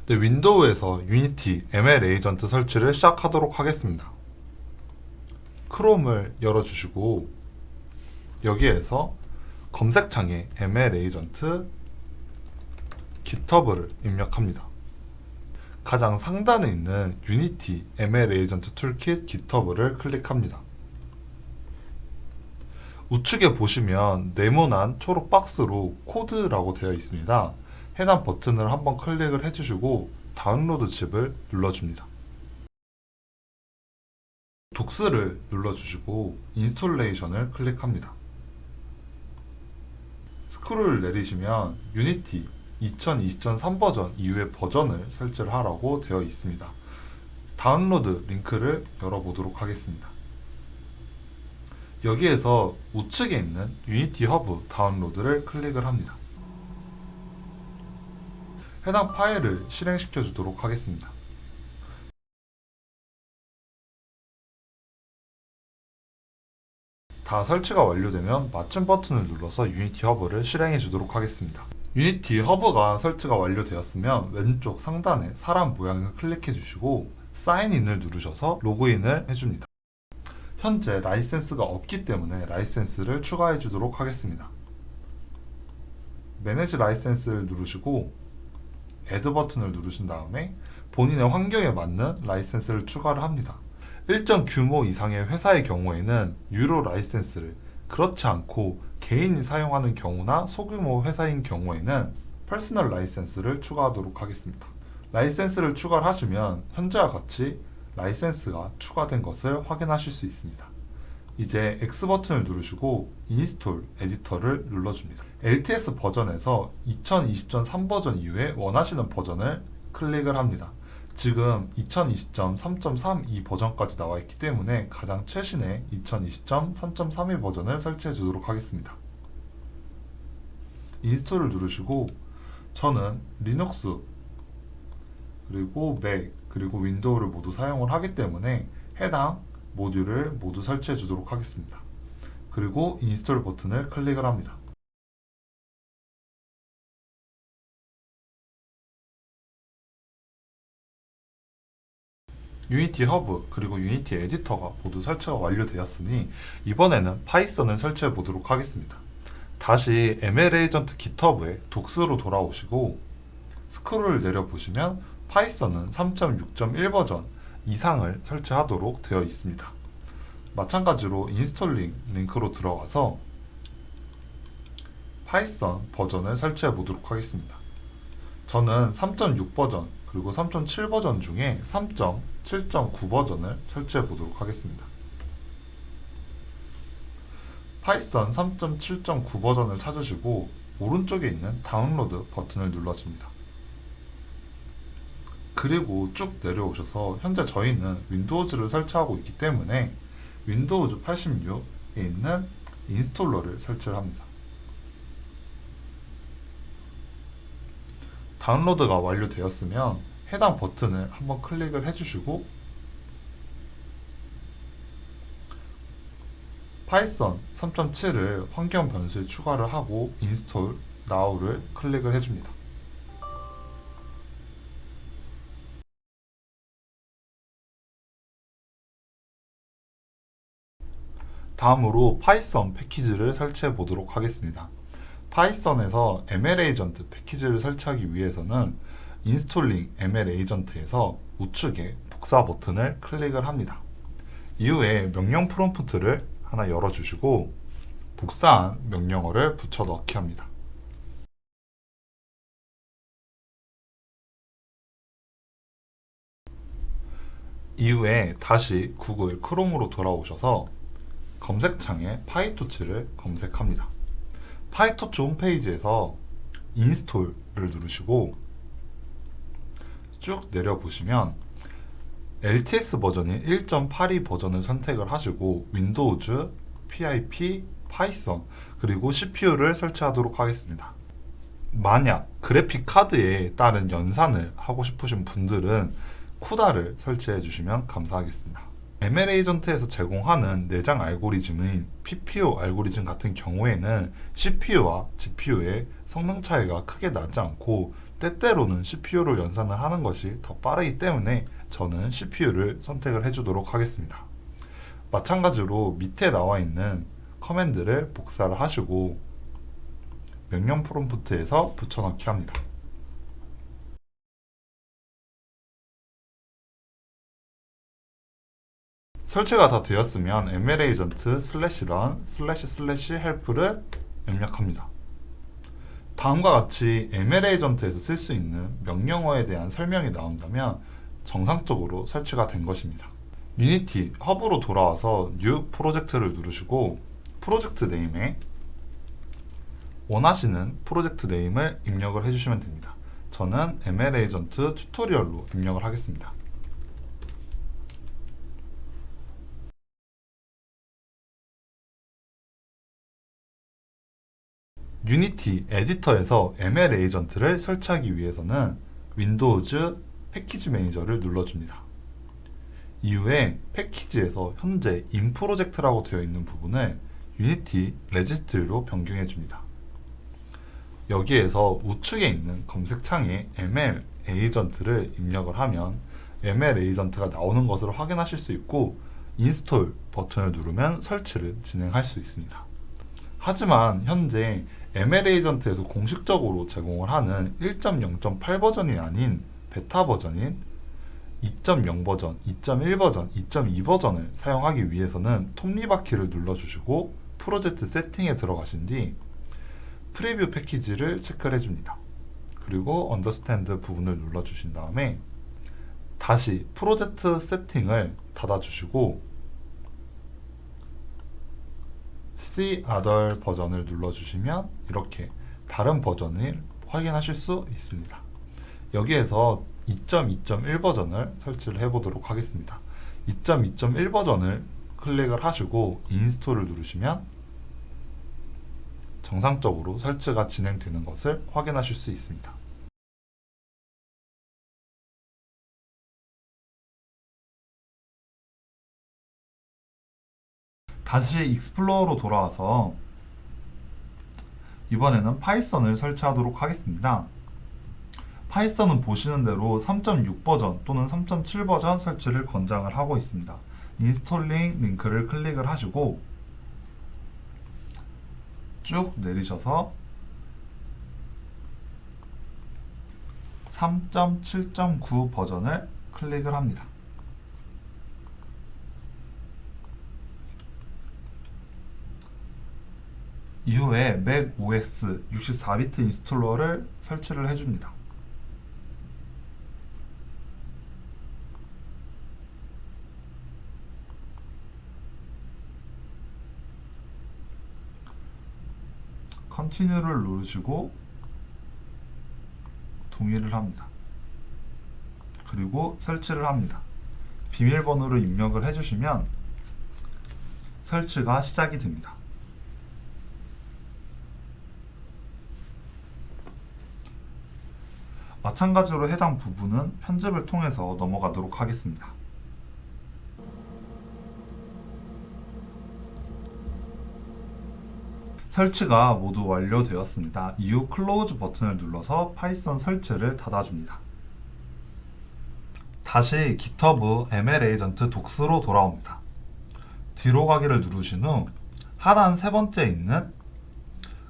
네, 윈도우에서 유니티 ML 에이전트 설치를 시작하도록 하겠습니다. 크롬을 열어주시고 여기에서 검색창에 ML 에이전트 GitHub를 입력합니다. 가장 상단에 있는 유니티 ML 에이전트 툴킷 GitHub를 클릭합니다. 우측에 보시면 네모난 초록 박스로 코드라고 되어 있습니다. 해당 버튼을 한번 클릭을 해주시고 다운로드 칩을 눌러줍니다. 독스를 눌러주시고 인스톨레이션을 클릭합니다. 스크롤을 내리시면 유니티 2020.3 버전 이후의 버전을 설치를 하라고 되어 있습니다. 다운로드 링크를 열어보도록 하겠습니다. 여기에서 우측에 있는 유니티 허브 다운로드를 클릭을 합니다. 해당 파일을 실행시켜 주도록 하겠습니다. 다 설치가 완료되면 마침 버튼을 눌러서 유니티 허브를 실행해 주도록 하겠습니다. 유니티 허브가 설치가 완료되었으면 왼쪽 상단에 사람 모양을 클릭해 주시고 사인인을 누르셔서 로그인을 해줍니다. 현재 라이센스가 없기 때문에 라이센스를 추가해 주도록 하겠습니다. 매니지 라이센스를 누르시고 애드 버튼을 누르신 다음에 본인의 환경에 맞는 라이센스를 추가를 합니다. 일정 규모 이상의 회사의 경우에는 유료 라이센스를, 그렇지 않고 개인이 사용하는 경우나 소규모 회사인 경우에는 퍼스널 라이센스를 추가하도록 하겠습니다. 라이센스를 추가를 하시면 현재와 같이 라이센스가 추가된 것을 확인하실 수 있습니다. 이제 X 버튼을 누르시고 인스톨 에디터를 눌러줍니다. LTS 버전에서 2020.3 버전 이후에 원하시는 버전을 클릭을 합니다. 지금 2020.3.3 이 버전까지 나와 있기 때문에 가장 최신의 2020.3.32 버전을 설치해 주도록 하겠습니다. 인스톨을 누르시고 저는 리눅스 그리고 맥 그리고 윈도우를 모두 사용을 하기 때문에 해당 모듈을 모두 설치해 주도록 하겠습니다. 그리고 인스톨 버튼을 클릭을 합니다. 유니티 허브 그리고 유니티 에디터가 모두 설치가 완료되었으니 이번에는 파이썬을 설치해 보도록 하겠습니다. 다시 ML 에이전트 GitHub에 독스로 돌아오시고 스크롤을 내려보시면 파이썬은 3.6.1 버전 이상을 설치하도록 되어 있습니다. 마찬가지로 인스톨링 링크로 들어가서 파이썬 버전을 설치해 보도록 하겠습니다. 저는 3.6 버전 그리고 3.7 버전 중에 3.7.9 버전을 설치해 보도록 하겠습니다. 파이썬 3.7.9 버전을 찾으시고 오른쪽에 있는 다운로드 버튼을 눌러줍니다. 그리고 쭉 내려오셔서 현재 저희는 윈도우즈를 설치하고 있기 때문에 윈도우즈 86에 있는 인스톨러를 설치를 합니다. 다운로드가 완료되었으면 해당 버튼을 한번 클릭을 해주시고 파이썬 3.7을 환경 변수에 추가를 하고 인스톨 now를 클릭을 해줍니다. 다음으로 파이썬 패키지를 설치해 보도록 하겠습니다. 파이썬에서 ML 에이전트 패키지를 설치하기 위해서는 인스톨링 ML 에이전트에서 우측에 복사 버튼을 클릭을 합니다. 이후에 명령 프롬프트를 하나 열어주시고 복사한 명령어를 붙여 넣기 합니다. 이후에 다시 구글 크롬으로 돌아오셔서 검색창에 파이토치를 검색합니다. 파이토치 홈페이지에서 인스톨을 누르시고 쭉 내려보시면 LTS 버전인 1.82 버전을 선택을 하시고 윈도우즈, PIP, 파이썬 그리고 CPU를 설치하도록 하겠습니다. 만약 그래픽 카드에 따른 연산을 하고 싶으신 분들은 쿠다를 설치해 주시면 감사하겠습니다. ML 에이전트에서 제공하는 내장 알고리즘인 PPO 알고리즘 같은 경우에는 CPU와 GPU의 성능 차이가 크게 나지 않고 때때로는 CPU로 연산을 하는 것이 더 빠르기 때문에 저는 CPU를 선택을 해주도록 하겠습니다. 마찬가지로 밑에 나와 있는 커맨드를 복사를 하시고 명령 프롬프트에서 붙여넣기 합니다. 설치가 다 되었으면 mlagent /run /help를 입력합니다. 다음과 같이 mlagent에서 쓸 수 있는 명령어에 대한 설명이 나온다면 정상적으로 설치가 된 것입니다. 유니티 허브로 돌아와서 New 프로젝트를 누르시고 프로젝트 네임에 원하시는 프로젝트 네임을 입력을 해주시면 됩니다. 저는 mlagent 튜토리얼로 입력을 하겠습니다. 유니티 에디터에서 mlagent를 설치하기 위해서는 윈도우즈 패키지 매니저를 눌러줍니다. 이후에 패키지에서 현재 in 프로젝트라고 되어 있는 부분을 유니티 레지스트리로 변경해 줍니다. 여기에서 우측에 있는 검색창에 mlagent를 입력을 하면 mlagent가 나오는 것을 확인하실 수 있고 인스톨 버튼을 누르면 설치를 진행할 수 있습니다. 하지만 현재 mlagent에서 공식적으로 제공을 하는 1.0.8 버전이 아닌 베타 버전인 2.0 버전, 2.1 버전, 2.2 버전을 사용하기 위해서는 톱니바퀴를 눌러주시고 프로젝트 세팅에 들어가신 뒤 프리뷰 패키지를 체크를 해줍니다. 그리고 언더스탠드 부분을 눌러주신 다음에 다시 프로젝트 세팅을 닫아주시고 See Other 버전을 눌러주시면 이렇게 다른 버전을 확인하실 수 있습니다. 여기에서 2.2.1 버전을 설치를 해보도록 하겠습니다. 2.2.1 버전을 클릭을 하시고 인스톨을 누르시면 정상적으로 설치가 진행되는 것을 확인하실 수 있습니다. 다시 익스플로러로 돌아와서 이번에는 파이썬을 설치하도록 하겠습니다. 파이썬은 보시는 대로 3.6 버전 또는 3.7 버전 설치를 권장을 하고 있습니다. 인스톨링 링크를 클릭을 하시고 쭉 내리셔서 3.7.9 버전을 클릭을 합니다. 이후에 macOS 64비트 인스톨러를 설치를 해줍니다. 컨티뉴를 누르시고 동의를 합니다. 그리고 설치를 합니다. 비밀번호를 입력을 해주시면 설치가 시작이 됩니다. 마찬가지로 해당 부분은 편집을 통해서 넘어가도록 하겠습니다. 설치가 모두 완료되었습니다. 이후 클로즈 버튼을 눌러서 파이썬 설치를 닫아줍니다. 다시 GitHub mlagent doc스로 돌아옵니다. 뒤로 가기를 누르신 후 하단 세 번째 있는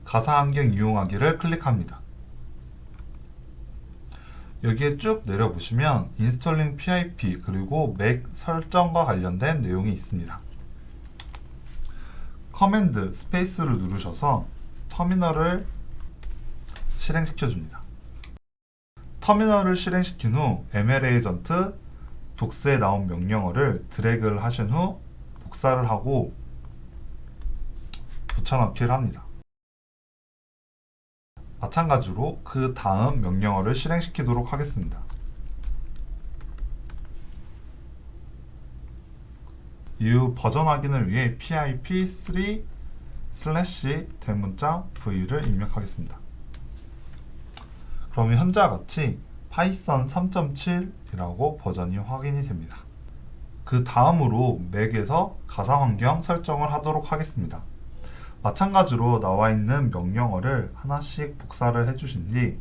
가상 환경 이용하기를 클릭합니다. 여기에 쭉 내려보시면 인스톨링 pip 그리고 맥 설정과 관련된 내용이 있습니다. 커맨드 스페이스를 누르셔서 터미널을 실행시켜 줍니다. 터미널을 실행시킨 후 mlagent doc스에 나온 명령어를 드래그를 하신 후 복사를 하고 붙여넣기를 합니다. 마찬가지로 그 다음 명령어를 실행시키도록 하겠습니다. 이후 버전 확인을 위해 pip3/대문자 v를 입력하겠습니다. 그러면 현재와 같이 파이썬 3.7이라고 버전이 확인이 됩니다. 그 다음으로 맥에서 가상환경 설정을 하도록 하겠습니다. 마찬가지로 나와 있는 명령어를 하나씩 복사를 해주신 뒤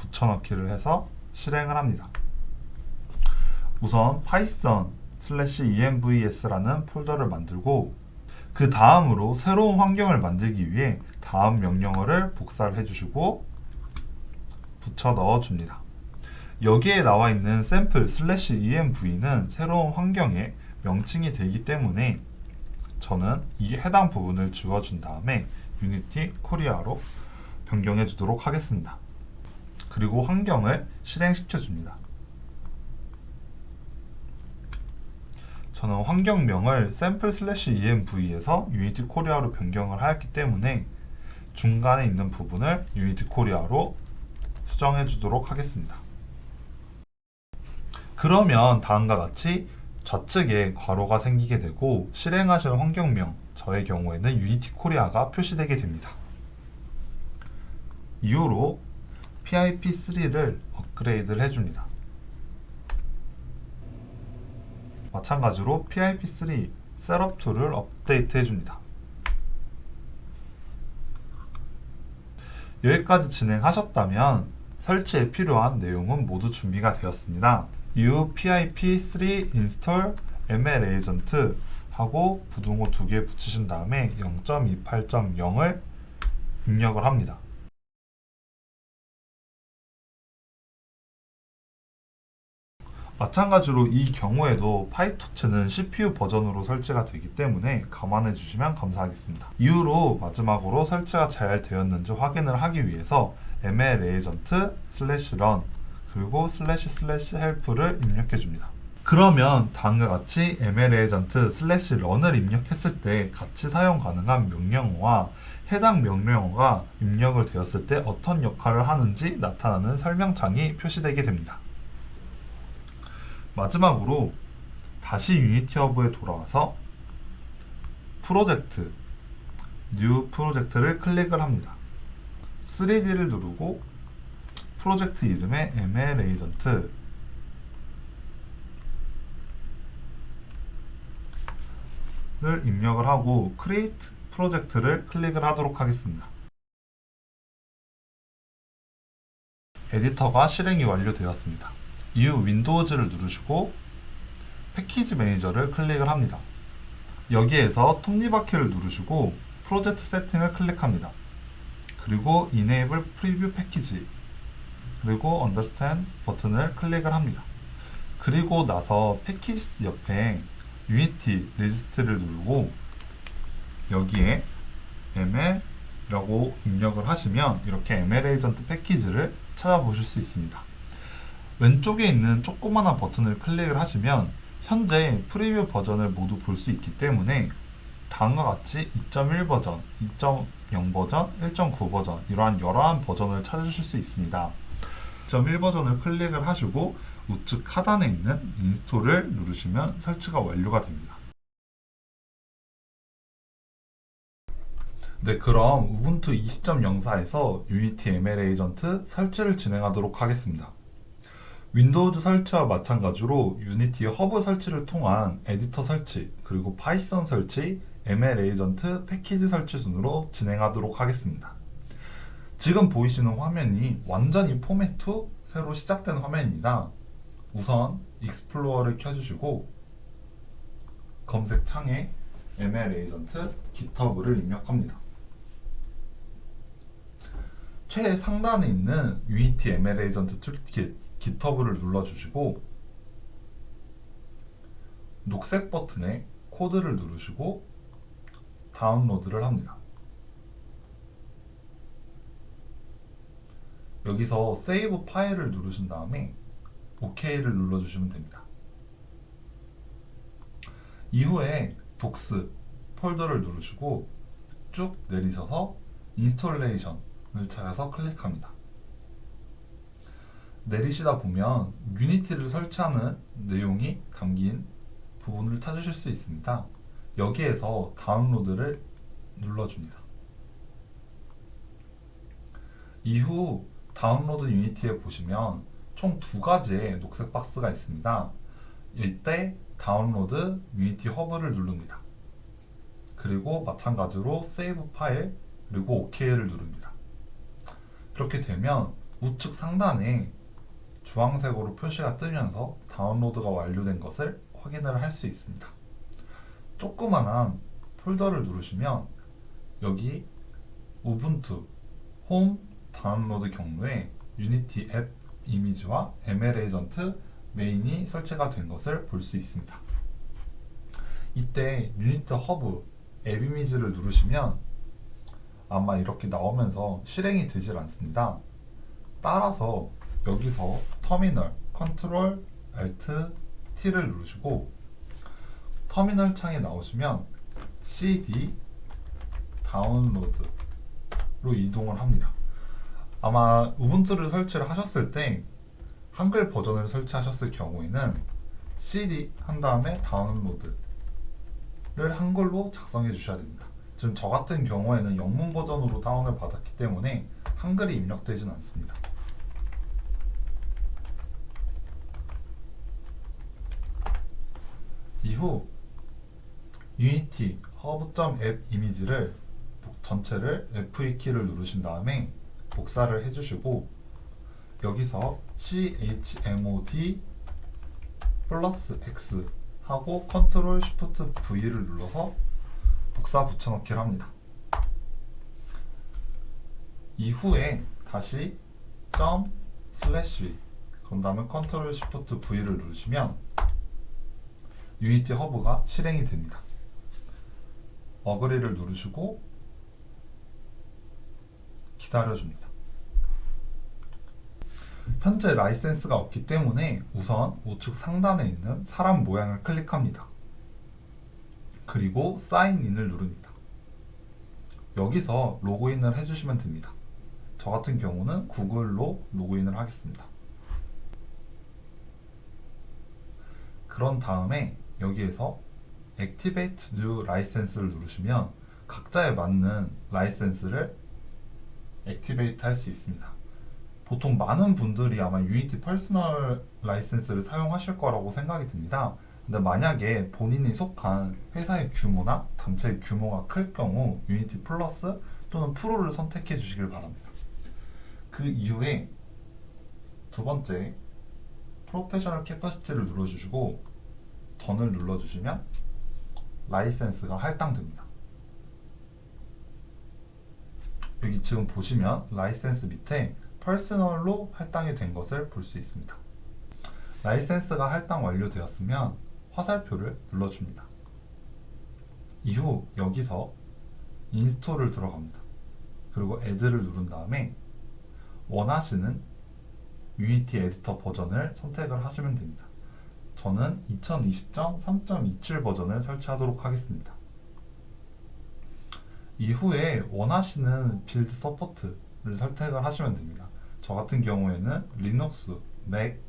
붙여넣기를 해서 실행을 합니다. 우선 python/envs라는 폴더를 만들고 그 다음으로 새로운 환경을 만들기 위해 다음 명령어를 복사를 해주시고 붙여 넣어줍니다. 여기에 나와 있는 sample/env는 새로운 환경의 명칭이 되기 때문에 저는 이 해당 부분을 지워준 다음에 유니티 코리아로 변경해 주도록 하겠습니다. 그리고 환경을 실행시켜 줍니다. 저는 환경명을 sample/env에서 유니티 코리아로 변경을 하였기 때문에 중간에 있는 부분을 유니티 코리아로 수정해 주도록 하겠습니다. 그러면 다음과 같이 좌측에 괄호가 생기게 되고 실행하실 환경명, 저의 경우에는 유니티 코리아가 표시되게 됩니다. 이후로 PIP3를 업그레이드를 해줍니다. 마찬가지로 PIP3 셋업2를 업데이트 해줍니다. 여기까지 진행하셨다면 설치에 필요한 내용은 모두 준비가 되었습니다. 이후 PIP3 install ML agent 하고 부등호 2개 붙이신 다음에 0.28.0을 입력을 합니다. 마찬가지로 이 경우에도 파이토츠는 CPU 버전으로 설치가 되기 때문에 감안해 주시면 감사하겠습니다. 이후로 마지막으로 설치가 잘 되었는지 확인을 하기 위해서 ml agent/run 그리고 //help를 입력해 줍니다. 그러면 다음과 같이 ml agent/run을 입력했을 때 같이 사용 가능한 명령어와 해당 명령어가 입력을 되었을 때 어떤 역할을 하는지 나타나는 설명창이 표시되게 됩니다. 마지막으로 다시 유니티 허브에 돌아와서 프로젝트, 뉴 프로젝트를 클릭을 합니다. 3D를 누르고 프로젝트 이름에 ML 에이전트를 입력을 하고 크리에이트 프로젝트를 클릭을 하도록 하겠습니다. 에디터가 실행이 완료되었습니다. 이후 윈도우즈를 누르시고 패키지 매니저를 클릭을 합니다. 여기에서 톱니바퀴를 누르시고 프로젝트 세팅을 클릭합니다. 그리고 Enable Preview Package 그리고 Understand 버튼을 클릭을 합니다. 그리고 나서 패키지스 옆에 유니티 리스트를 누르고 여기에 ML이라고 입력을 하시면 이렇게 ML 에이전트 패키지를 찾아보실 수 있습니다. 왼쪽에 있는 조그마한 버튼을 클릭을 하시면 현재 프리뷰 버전을 모두 볼 수 있기 때문에 다음과 같이 2.1 버전, 2.0 버전, 1.9 버전 이러한 여러한 버전을 찾으실 수 있습니다. 2.1 버전을 클릭을 하시고 우측 하단에 있는 인스톨을 누르시면 설치가 완료가 됩니다. 네, 그럼 우분투 20.04에서 유니티 ML 에이전트 설치를 진행하도록 하겠습니다. 윈도우즈 설치와 마찬가지로 유니티 허브 설치를 통한 에디터 설치, 그리고 파이썬 설치, ML 에이전트 패키지 설치 순으로 진행하도록 하겠습니다. 지금 보이시는 화면이 완전히 포맷 2 새로 시작된 화면입니다. 우선 익스플로어를 켜주시고 검색창에 ML 에이전트 GitHub를 입력합니다. 최상단에 있는 유니티 ML 에이전트 툴킷 GitHub를 눌러주시고 녹색 버튼에 코드를 누르시고 다운로드를 합니다. 여기서 세이브 파일을 누르신 다음에 OK를 눌러주시면 됩니다. 이후에 독스 폴더를 누르시고 쭉 내리셔서 인스톨레이션을 찾아서 클릭합니다. 내리시다 보면 유니티를 설치하는 내용이 담긴 부분을 찾으실 수 있습니다. 여기에서 다운로드를 눌러줍니다. 이후 다운로드 유니티에 보시면 총 2가지의 녹색 박스가 있습니다. 이때 다운로드 유니티 허브를 누릅니다. 그리고 마찬가지로 세이브 파일 그리고 OK를 누릅니다. 이렇게 되면 우측 상단에 주황색으로 표시가 뜨면서 다운로드가 완료된 것을 확인을 할 수 있습니다. 조그만한 폴더를 누르시면 여기 우분투 홈 다운로드 경로에 유니티 앱 이미지와 ML 에이전트 메인이 설치가 된 것을 볼 수 있습니다. 이때 유니티 허브 앱 이미지를 누르시면 아마 이렇게 나오면서 실행이 되질 않습니다. 따라서 여기서 터미널 컨트롤 알트 T를 누르시고 터미널 창에 나오시면 CD 다운로드로 이동을 합니다. 아마 우분투를 설치를 하셨을 때 한글 버전을 설치하셨을 경우에는 CD 한 다음에 다운로드를 한글로 작성해 주셔야 됩니다. 지금 저 같은 경우에는 영문 버전으로 다운을 받았기 때문에 한글이 입력되진 않습니다. 이후 유니티 허브.앱 이미지를 전체를 F2 키를 누르신 다음에 복사를 해주시고 여기서 chmod 플러스 X 하고 컨트롤 쉬프트 V를 눌러서 복사 붙여넣기를 합니다. 이후에 다시 점 슬래시 그런 다음에 컨트롤 쉬프트 V를 누르시면 유니티 허브가 실행이 됩니다. 어그리를 누르시고 기다려줍니다. 현재 라이센스가 없기 때문에 우선 우측 상단에 있는 사람 모양을 클릭합니다. 그리고 사인인을 누릅니다. 여기서 로그인을 해주시면 됩니다. 저 같은 경우는 구글로 로그인을 하겠습니다. 그런 다음에 여기에서 Activate New License를 누르시면 각자에 맞는 라이센스를 액티베이트 할 수 있습니다. 보통 많은 분들이 아마 유니티 퍼스널 라이센스를 사용하실 거라고 생각이 듭니다. 근데 만약에 본인이 속한 회사의 규모나 단체의 규모가 클 경우 유니티 플러스 또는 프로를 선택해 주시길 바랍니다. 그 이후에 두 번째 프로페셔널 캐퍼시티를 눌러주시고 던을 눌러주시면 라이센스가 할당됩니다. 여기 지금 보시면 라이센스 밑에 퍼스널로 할당이 된 것을 볼 수 있습니다. 라이센스가 할당 완료되었으면 화살표를 눌러줍니다. 이후 여기서 인스톨을 들어갑니다. 그리고 애드를 누른 다음에 원하시는 유니티 에디터 버전을 선택을 하시면 됩니다. 저는 2020.3.27 버전을 설치하도록 하겠습니다. 이후에 원하시는 빌드 서포트를 선택을 하시면 됩니다. 저 같은 경우에는 리눅스, 맥,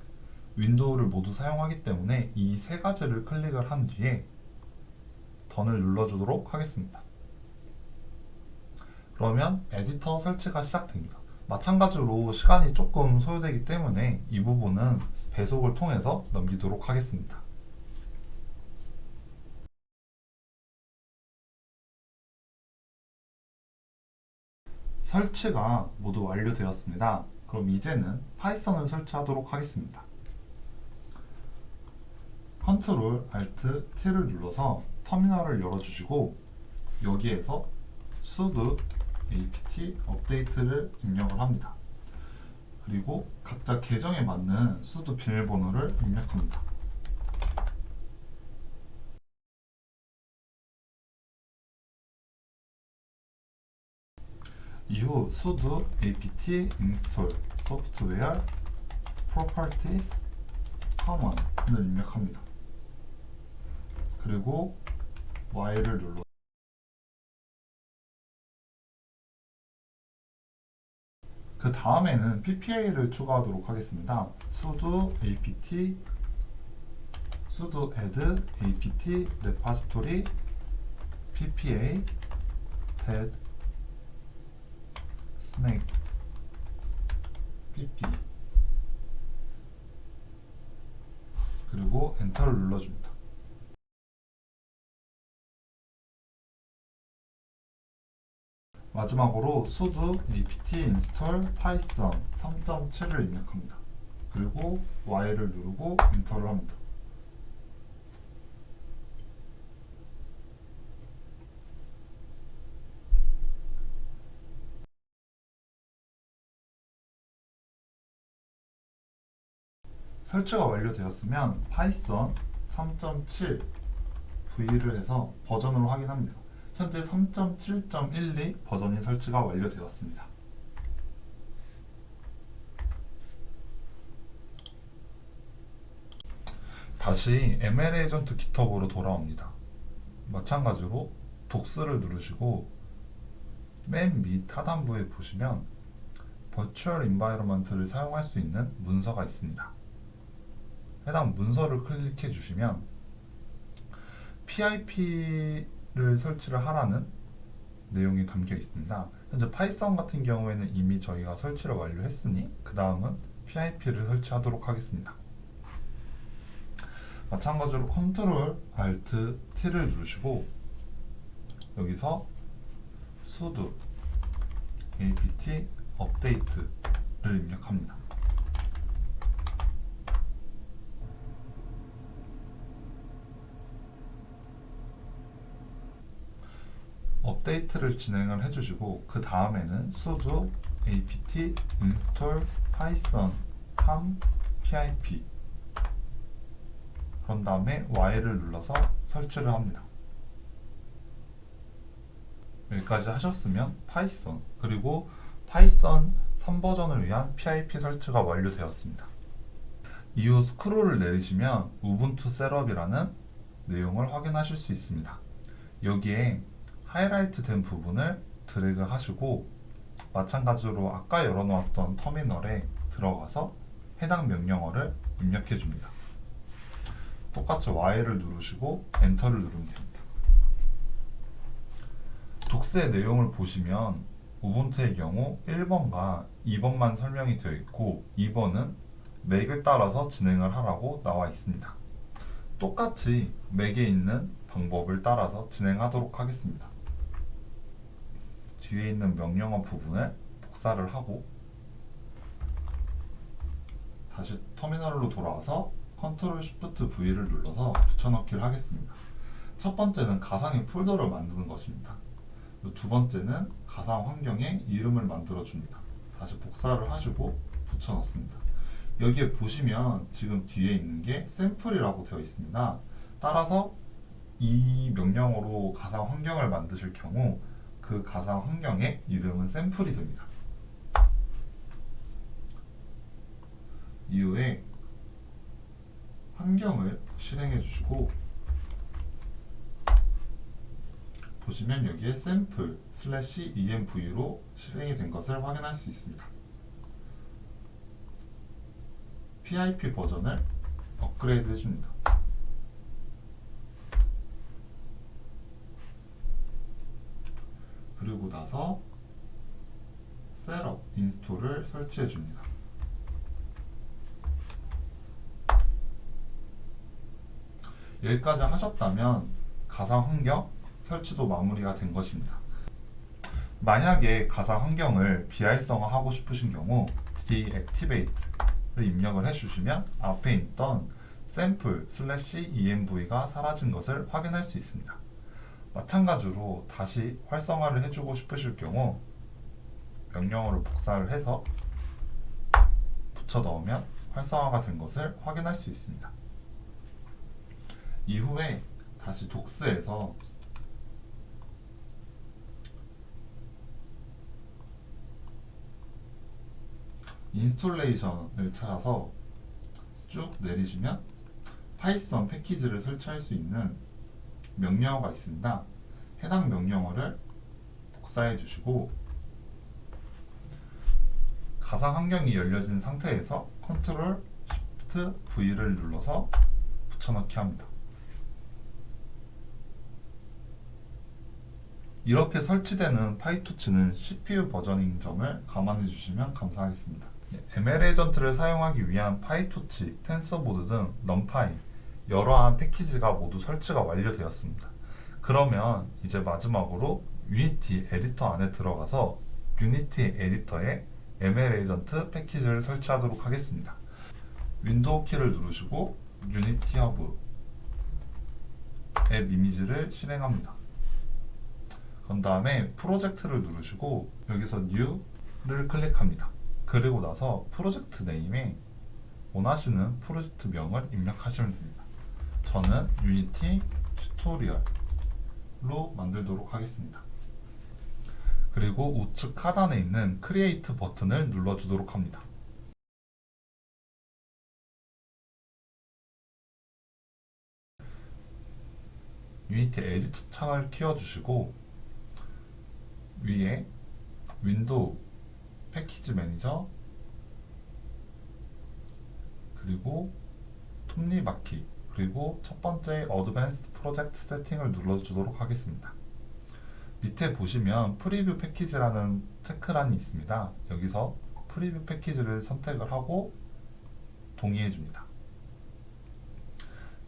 윈도우를 모두 사용하기 때문에 이 세 가지를 클릭을 한 뒤에 던을 눌러주도록 하겠습니다. 그러면 에디터 설치가 시작됩니다. 마찬가지로 시간이 조금 소요되기 때문에 이 부분은 배속을 통해서 넘기도록 하겠습니다. 설치가 모두 완료되었습니다. 그럼 이제는 파이썬을 설치하도록 하겠습니다. 컨트롤 알트 T를 눌러서 터미널을 열어주시고 여기에서 sudo apt 업데이트를 입력을 합니다. 그리고 각자 계정에 맞는 sudo 비밀번호를 입력합니다. 이후 sudo apt install software properties common을 입력합니다. 그리고 Y를 눌러 그 다음에는 PPA를 추가하도록 하겠습니다. sudo apt sudo add apt repository ppa dead snake pp 그리고 엔터를 눌러줍니다. 마지막으로 sudo apt install python 3.7을 입력합니다. 그리고 Y를 누르고 엔터를 합니다. 설치가 완료되었으면 python 3.7 V를 해서 버전을 확인합니다. 현재 3.7.12 버전이 설치가 완료되었습니다. 다시 ML 에이전트 GitHub으로 돌아옵니다. 마찬가지로 독스를 누르시고 맨 밑 하단부에 보시면 버추얼 인바이러먼트를 사용할 수 있는 문서가 있습니다. 해당 문서를 클릭해 주시면 PIP를 설치를 하라는 내용이 담겨 있습니다. 현재 파이썬 같은 경우에는 이미 저희가 설치를 완료했으니 그 다음은 PIP를 설치하도록 하겠습니다. 마찬가지로 Ctrl Alt T를 누르시고 여기서 sudo apt update를 입력합니다. 업데이트를 진행을 해주시고 그 다음에는 sudo apt install python 3 pip 그런 다음에 Y를 눌러서 설치를 합니다. 여기까지 하셨으면 파이썬 그리고 파이썬 3버전을 위한 PIP 설치가 완료되었습니다. 이후 스크롤을 내리시면 우분투 셋업이라는 내용을 확인하실 수 있습니다. 여기에 하이라이트 된 부분을 드래그 하시고 마찬가지로 아까 열어놓았던 터미널에 들어가서 해당 명령어를 입력해 줍니다. 똑같이 Y를 누르시고 엔터를 누르면 됩니다. 독스의 내용을 보시면 우분투의 경우 1번과 2번만 설명이 되어 있고 2번은 맥을 따라서 진행을 하라고 나와 있습니다. 똑같이 맥에 있는 방법을 따라서 진행하도록 하겠습니다. 뒤에 있는 명령어 부분을 복사를 하고 다시 터미널로 돌아와서 Ctrl Shift V를 눌러서 붙여넣기를 하겠습니다. 첫 번째는 가상의 폴더를 만드는 것입니다. 두 번째는 가상 환경에 이름을 만들어 줍니다. 다시 복사를 하시고 붙여넣습니다. 여기에 보시면 지금 뒤에 있는 게 샘플이라고 되어 있습니다. 따라서 이 명령어로 가상 환경을 만드실 경우 그 가상 환경의 이름은 샘플이 됩니다. 이후에 환경을 실행해 주시고 보시면 여기에 샘플 /env로 실행이 된 것을 확인할 수 있습니다. PIP 버전을 업그레이드 해줍니다. 그리고 나서 셋업 인스톨을 설치해 줍니다. 여기까지 하셨다면 가상 환경 설치도 마무리가 된 것입니다. 만약에 가상 환경을 비활성화하고 싶으신 경우 deactivate를 입력을 해주시면 앞에 있던 샘플 /env가 사라진 것을 확인할 수 있습니다. 마찬가지로 다시 활성화를 해주고 싶으실 경우 명령어를 복사를 해서 붙여 넣으면 활성화가 된 것을 확인할 수 있습니다. 이후에 다시 독스에서 인스톨레이션을 찾아서 쭉 내리시면 파이썬 패키지를 설치할 수 있는 명령어가 있습니다. 해당 명령어를 복사해 주시고 가상 환경이 열려진 상태에서 Ctrl Shift V를 눌러서 붙여넣기 합니다. 이렇게 설치되는 파이토치는 CPU 버전인 점을 감안해 주시면 감사하겠습니다. ML 에이전트를 사용하기 위한 파이토치, 텐서보드 등 넘파이 여러한 패키지가 모두 설치가 완료되었습니다. 그러면 이제 마지막으로 유니티 에디터 안에 들어가서 유니티 에디터에 ML 에이전트 패키지를 설치하도록 하겠습니다. 윈도우 키를 누르시고 유니티 허브 앱 이미지를 실행합니다. 그런 다음에 프로젝트를 누르시고 여기서 New를 클릭합니다. 그리고 나서 프로젝트 네임에 원하시는 프로젝트 명을 입력하시면 됩니다. 저는 유니티 튜토리얼로 만들도록 하겠습니다. 그리고 우측 하단에 있는 크리에이트 버튼을 눌러주도록 합니다. 유니티 에디터 창을 키워주시고 위에 윈도우 패키지 매니저 그리고 톱니바퀴 그리고 첫 번째 어드밴스드 프로젝트 세팅을 눌러주도록 하겠습니다. 밑에 보시면 프리뷰 패키지라는 체크란이 있습니다. 여기서 프리뷰 패키지를 선택을 하고 동의해 줍니다.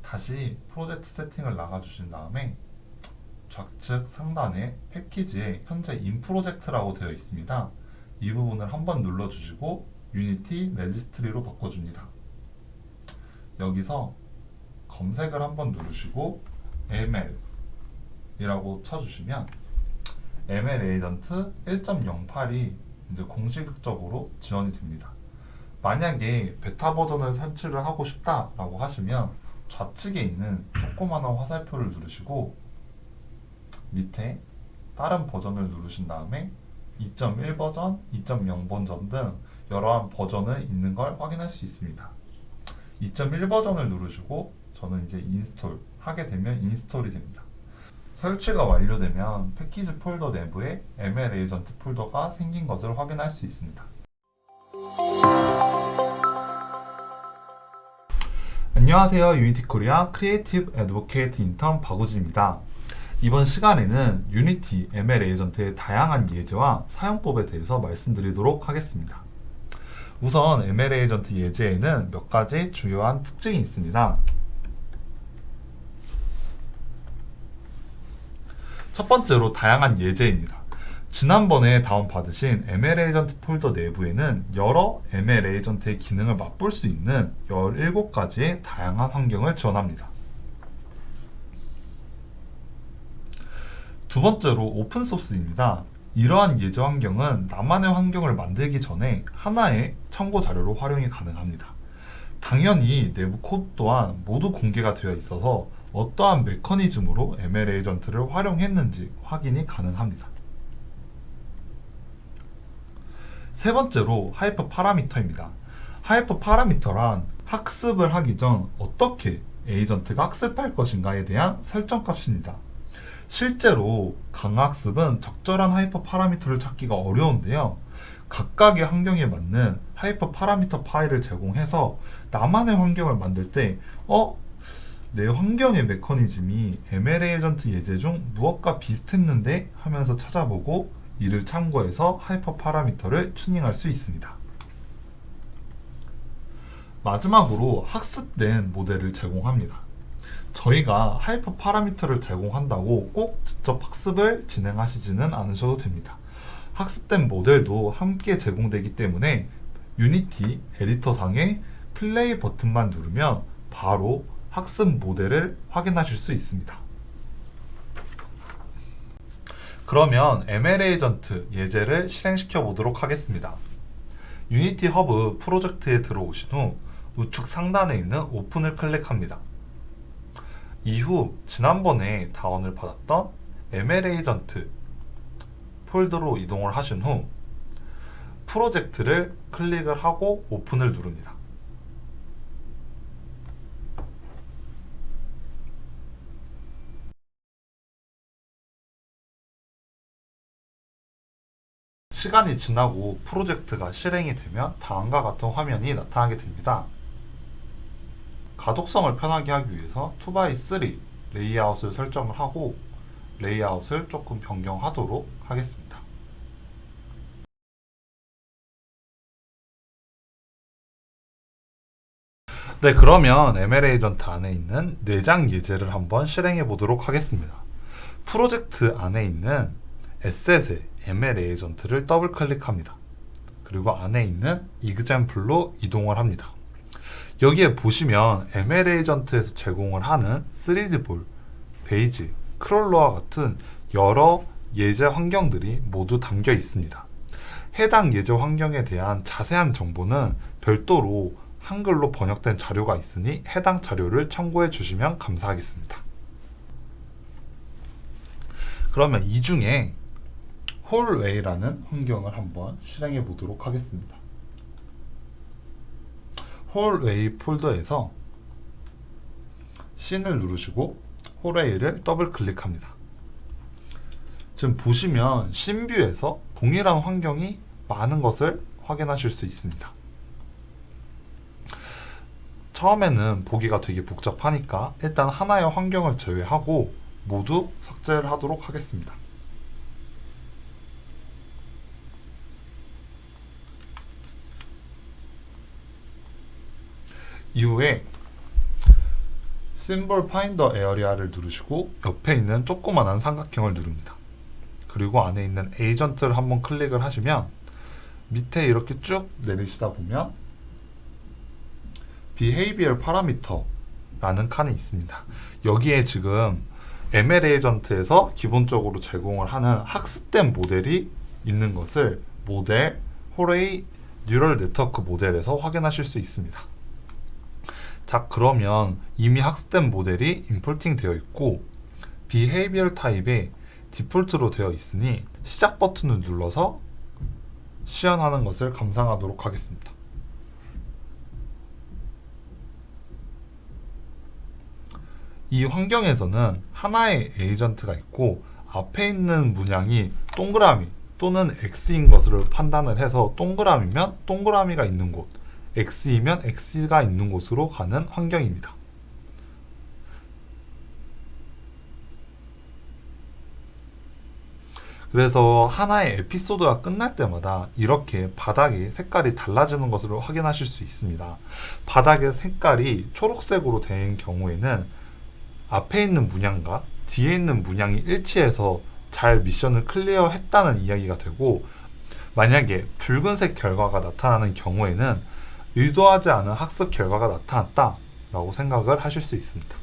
다시 프로젝트 세팅을 나가주신 다음에 좌측 상단에 패키지에 현재 인 프로젝트라고 되어 있습니다. 이 부분을 한번 눌러주시고 유니티 레지스트리로 바꿔줍니다. 여기서 검색을 한번 누르시고 ML 이라고 쳐주시면 ML 에이전트 1.08이 이제 공식적으로 지원이 됩니다. 만약에 베타 버전을 설치를 하고 싶다라고 하시면 좌측에 있는 조그마한 화살표를 누르시고 밑에 다른 버전을 누르신 다음에 2.1 버전, 2.0 버전 등 여러한 버전을 있는 걸 확인할 수 있습니다. 2.1 버전을 누르시고 저는 이제 인스톨 하게 되면 인스톨이 됩니다. 설치가 완료되면 패키지 폴더 내부에 ML 에이전트 폴더가 생긴 것을 확인할 수 있습니다. 안녕하세요. 유니티 코리아 크리에이티브 애드보케이트 인턴 박우진입니다. 이번 시간에는 유니티 ML 에이전트의 다양한 예제와 사용법에 대해서 말씀드리도록 하겠습니다. 우선 ML 에이전트 예제에는 몇 가지 주요한 특징이 있습니다. 첫 번째로 다양한 예제입니다. 지난번에 다운받으신 ML 에이전트 폴더 내부에는 여러 ML 에이전트의 기능을 맛볼 수 있는 17가지의 다양한 환경을 지원합니다. 두 번째로 오픈소스입니다. 이러한 예제 환경은 나만의 환경을 만들기 전에 하나의 참고 자료로 활용이 가능합니다. 당연히 내부 코드 또한 모두 공개가 되어 있어서 어떠한 메커니즘으로 ML 에이전트를 활용했는지 확인이 가능합니다. 세 번째로 하이퍼 파라미터입니다. 하이퍼 파라미터란 학습을 하기 전 어떻게 에이전트가 학습할 것인가에 대한 설정 값입니다. 실제로 강학습은 적절한 하이퍼 파라미터를 찾기가 어려운데요. 각각의 환경에 맞는 하이퍼 파라미터 파일을 제공해서 나만의 환경을 만들 때 내 환경의 메커니즘이 ML 에이전트 예제 중 무엇과 비슷했는데 하면서 찾아보고 이를 참고해서 하이퍼 파라미터를 튜닝할 수 있습니다. 마지막으로 학습된 모델을 제공합니다. 저희가 하이퍼 파라미터를 제공한다고 꼭 직접 학습을 진행하시지는 않으셔도 됩니다. 학습된 모델도 함께 제공되기 때문에 유니티 에디터 상의 플레이 버튼만 누르면 바로 학습 모델을 확인하실 수 있습니다. 그러면 ML 에이전트 예제를 실행시켜 보도록 하겠습니다. 유니티 허브 프로젝트에 들어오신 후 우측 상단에 있는 오픈을 클릭합니다. 이후 지난번에 다운을 받았던 ML 에이전트 폴더로 이동을 하신 후 프로젝트를 클릭을 하고 오픈을 누릅니다. 시간이 지나고 프로젝트가 실행이 되면 다음과 같은 화면이 나타나게 됩니다. 가독성을 편하게 하기 위해서 2x3 레이아웃을 설정을 하고 레이아웃을 조금 변경하도록 하겠습니다. 네, 그러면 ML 에이전트 안에 있는 내장 예제를 한번 실행해 보도록 하겠습니다. 프로젝트 안에 있는 에셋의 ML 에이전트를 더블 클릭합니다. 그리고 안에 있는 example로 이동을 합니다. 여기에 보시면 ML 에이전트에서 제공을 하는 3D볼, 베이지, 크롤러와 같은 여러 예제 환경들이 모두 담겨 있습니다. 해당 예제 환경에 대한 자세한 정보는 별도로 한글로 번역된 자료가 있으니 해당 자료를 참고해 주시면 감사하겠습니다. 그러면 이 중에 홀웨이라는 환경을 한번 실행해 보도록 하겠습니다. 홀웨이 폴더에서 씬을 누르시고 홀웨이를 더블 클릭합니다. 지금 보시면 씬뷰에서 동일한 환경이 많은 것을 확인하실 수 있습니다. 처음에는 보기가 되게 복잡하니까 일단 하나의 환경을 제외하고 모두 삭제를 하도록 하겠습니다. 이후에 Symbol Finder 에어리아를 누르시고 옆에 있는 조그만한 삼각형을 누릅니다. 그리고 안에 있는 에이전트를 한번 클릭을 하시면 밑에 이렇게 쭉 내리시다 보면 Behavior Parameter라는 칸이 있습니다. 여기에 지금 ML 에이전트에서 기본적으로 제공을 하는 학습된 모델이 있는 것을 모델, 홀웨이, 뉴럴 네트워크 모델에서 확인하실 수 있습니다. 자, 그러면 이미 학습된 모델이 임포팅 되어 있고 Behavior 타입에 디폴트로 되어 있으니 시작 버튼을 눌러서 시연하는 것을 감상하도록 하겠습니다. 이 환경에서는 하나의 에이전트가 있고 앞에 있는 문양이 동그라미 또는 X인 것으로 판단을 해서 동그라미면 동그라미가 있는 곳, X이면 X가 있는 곳으로 가는 환경입니다. 그래서 하나의 에피소드가 끝날 때마다 이렇게 바닥의 색깔이 달라지는 것을 확인하실 수 있습니다. 바닥의 색깔이 초록색으로 된 경우에는 앞에 있는 문양과 뒤에 있는 문양이 일치해서 잘 미션을 클리어했다는 이야기가 되고, 만약에 붉은색 결과가 나타나는 경우에는 의도하지 않은 학습 결과가 나타났다 라고 생각을 하실 수 있습니다.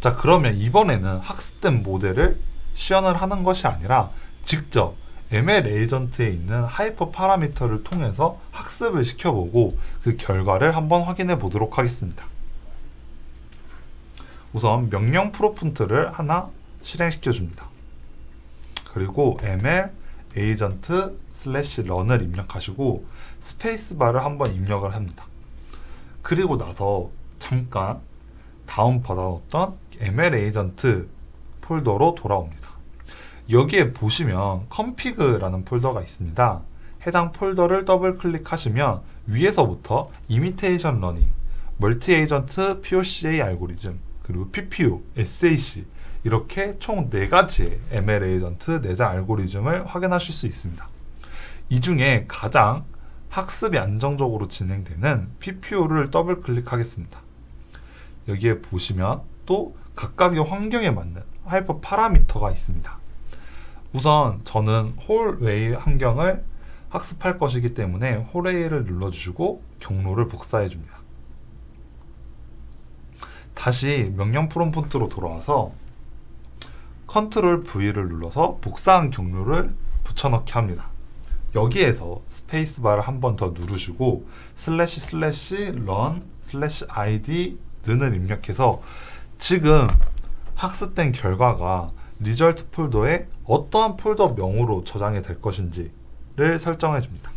자, 그러면 이번에는 학습된 모델을 시연을 하는 것이 아니라 직접 ML 에이전트에 있는 하이퍼 파라미터를 통해서 학습을 시켜보고 그 결과를 한번 확인해 보도록 하겠습니다. 우선 명령 프롬프트를 하나 실행시켜 줍니다. 그리고 ML 에이전트 /run을 입력하시고 스페이스바를 한번 입력을 합니다. 그리고 나서 잠깐 다운 받아놓던 ML 에이전트 폴더로 돌아옵니다. 여기에 보시면 config라는 폴더가 있습니다. 해당 폴더를 더블 클릭하시면 위에서부터 이미테이션 러닝, 멀티 에이전트 POCA 알고리즘, 그리고 PPU, SAC 이렇게 총 4가지의 ML 에이전트 내장 알고리즘을 확인하실 수 있습니다. 이 중에 가장 학습이 안정적으로 진행되는 PPU를 더블 클릭하겠습니다. 여기에 보시면 또 각각의 환경에 맞는 하이퍼 파라미터가 있습니다. 우선 저는 홀웨이 환경을 학습할 것이기 때문에 홀웨이를 눌러주시고 경로를 복사해 줍니다. 다시 명령 프롬프트로 돌아와서 컨트롤 V를 눌러서 복사한 경로를 붙여넣기 합니다. 여기에서 스페이스바를 한 번 더 누르시고 /run/id 는을 입력해서 지금 학습된 결과가 리절트 폴더에 어떠한 폴더 명으로 저장이 될 것인지를 설정해 줍니다.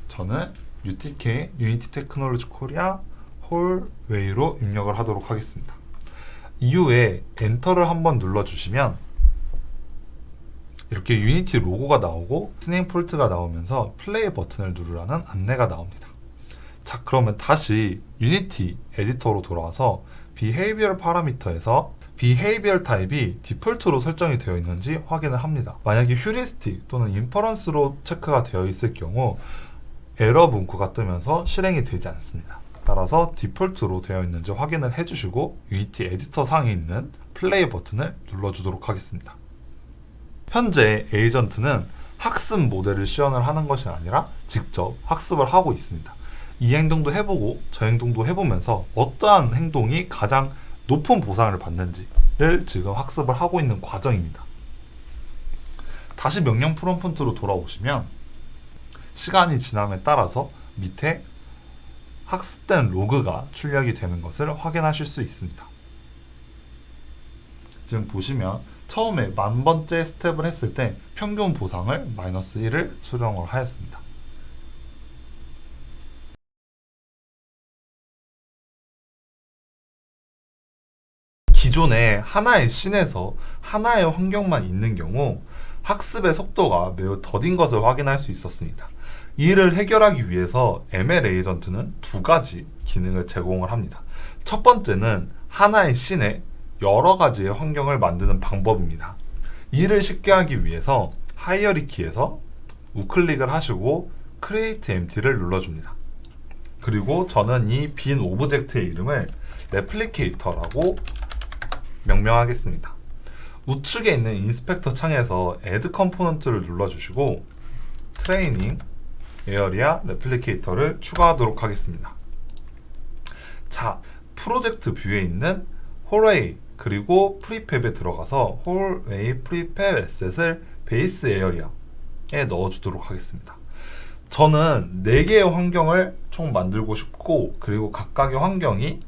저는 UTK, 유니티 테크놀로지 코리아 홀웨이로 입력을 하도록 하겠습니다. 이후에 엔터를 한번 눌러주시면 이렇게 유니티 로고가 나오고 스네임 폴트가 나오면서 플레이 버튼을 누르라는 안내가 나옵니다. 자, 그러면 다시 유니티 에디터로 돌아와서 비헤이비얼 파라미터에서 비헤이비얼 타입이 디폴트로 설정이 되어 있는지 확인을 합니다. 만약에 휴리스틱 또는 인퍼런스로 체크가 되어 있을 경우 에러 문구가 뜨면서 실행이 되지 않습니다. 따라서 디폴트로 되어 있는지 확인을 해주시고 유니티 에디터 상에 있는 플레이 버튼을 눌러주도록 하겠습니다. 현재 에이전트는 학습 모델을 시연을 하는 것이 아니라 직접 학습을 하고 있습니다. 이 행동도 해보고 저 행동도 해보면서 어떠한 행동이 가장 높은 보상을 받는지를 지금 학습을 하고 있는 과정입니다. 다시 명령 프롬프트로 돌아오시면 시간이 지남에 따라서 밑에 학습된 로그가 출력이 되는 것을 확인하실 수 있습니다. 지금 보시면 처음에 1000번째 스텝을 했을 때 평균 보상을 마이너스 1을 수령을 하였습니다. 기존에 하나의 씬에서 하나의 환경만 있는 경우 학습의 속도가 매우 더딘 것을 확인할 수 있었습니다. 이를 해결하기 위해서 ML 에이전트는 두 가지 기능을 제공을 합니다. 첫 번째는 하나의 씬에 여러 가지의 환경을 만드는 방법입니다. 이를 쉽게 하기 위해서 하이어리키에서 우클릭을 하시고 Create Empty를 눌러줍니다. 그리고 저는 이 빈 오브젝트의 이름을 레플리케이터라고 명명하겠습니다. 우측에 있는 인스펙터 창에서 Add 컴포넌트를 눌러주시고 트레이닝 에어리아 레플리케이터를 추가하도록 하겠습니다. 자, 프로젝트 뷰에 있는 홀웨이 그리고 프리팹에 들어가서 홀웨이 프리팹 에셋을 베이스 에어리아에 넣어주도록 하겠습니다. 저는 4개의 환경을 총 만들고 싶고 그리고 각각의 환경이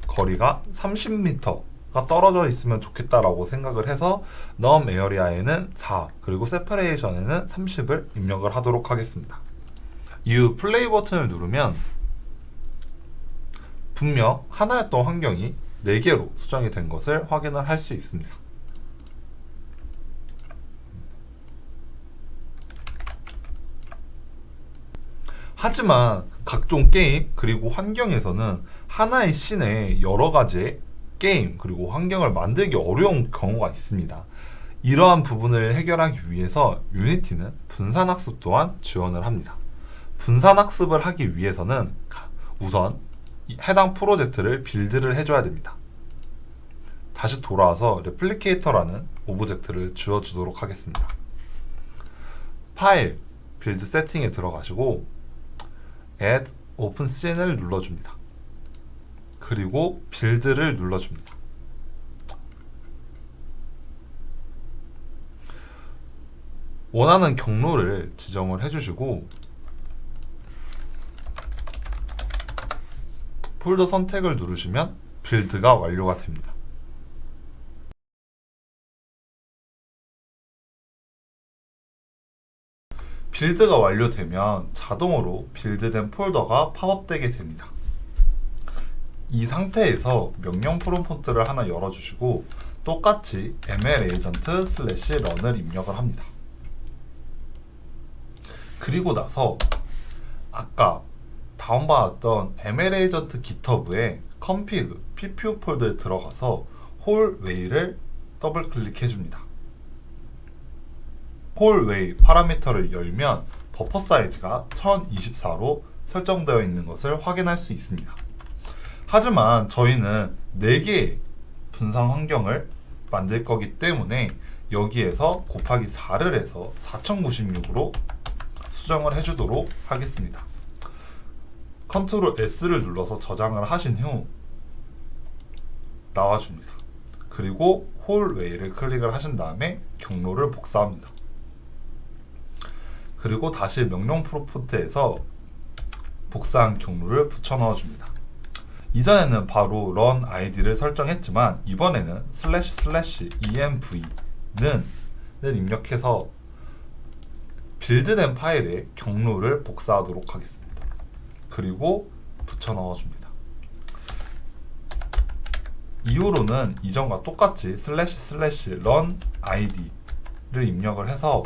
거리가 30m가 떨어져 있으면 좋겠다라고 생각을 해서 num 에어리아에는 4 그리고 세퍼레이션에는 30을 입력을 하도록 하겠습니다. 이후 플레이 버튼을 누르면 분명 하나였던 환경이 4개로 수정이 된 것을 확인을 할 수 있습니다. 하지만 각종 게임 그리고 환경에서는 하나의 씬에 여러 가지의 게임 그리고 환경을 만들기 어려운 경우가 있습니다. 이러한 부분을 해결하기 위해서 유니티는 분산학습 또한 지원을 합니다. 분산학습을 하기 위해서는 우선 해당 프로젝트를 빌드를 해줘야 됩니다. 다시 돌아와서 레플리케이터라는 오브젝트를 지워주도록 하겠습니다. 파일, 빌드 세팅에 들어가시고 Add Open Scene을 눌러줍니다. 그리고 빌드를 눌러줍니다. 원하는 경로를 지정을 해주시고 폴더 선택을 누르시면 빌드가 완료가 됩니다. 빌드가 완료되면 자동으로 빌드된 폴더가 팝업되게 됩니다. 이 상태에서 명령 프롬프트를 하나 열어주시고 똑같이 mlagent/run을 입력을 합니다. 그리고 나서 아까 다운받았던 mlagent GitHub의 config ppo 폴더에 들어가서 홀웨이를 더블 클릭해 줍니다. 홀웨이 파라미터를 열면 버퍼 사이즈가 1024로 설정되어 있는 것을 확인할 수 있습니다. 하지만 저희는 4개의 분산 환경을 만들 거기 때문에 여기에서 곱하기 4를 해서 4096으로 수정을 해주도록 하겠습니다. 컨트롤 S를 눌러서 저장을 하신 후 나와줍니다. 그리고 홀웨이를 클릭을 하신 다음에 경로를 복사합니다. 그리고 다시 명령 프롬프트에서 복사한 경로를 붙여 넣어줍니다. 이전에는 바로 run id를 설정했지만 이번에는 //env는 입력해서 빌드된 파일에 경로를 복사하도록 하겠습니다. 그리고 붙여 넣어줍니다. 이후로는 이전과 똑같이 //run id를 입력을 해서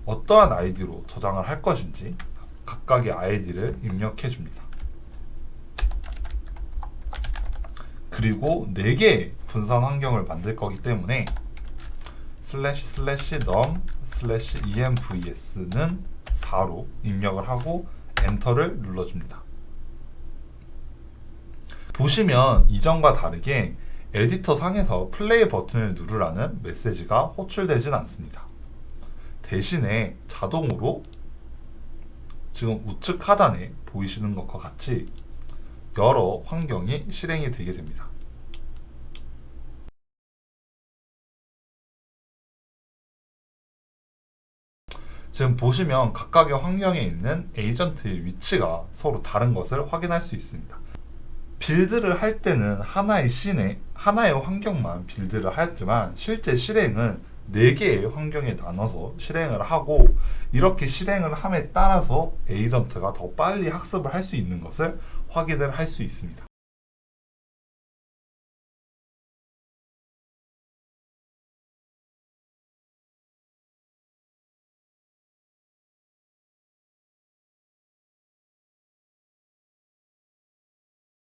어떠한 아이디로 저장을 할 것인지 각각의 아이디를 입력해 줍니다. 그리고 4개의 분산 환경을 만들 거기 때문에 //num/envs는 4로 입력을 하고 엔터를 눌러줍니다. 보시면 이전과 다르게 에디터 상에서 플레이 버튼을 누르라는 메시지가 호출되진 않습니다. 대신에 자동으로 지금 우측 하단에 보이시는 것과 같이 여러 환경이 실행이 되게 됩니다. 지금 보시면 각각의 환경에 있는 에이전트의 위치가 서로 다른 것을 확인할 수 있습니다. 빌드를 할 때는 하나의 씬에 하나의 환경만 빌드를 하였지만 실제 실행은 4개의 환경에 나눠서 실행을 하고, 이렇게 실행을 함에 따라서 에이전트가 더 빨리 학습을 할 수 있는 것을 확인을 할 수 있습니다.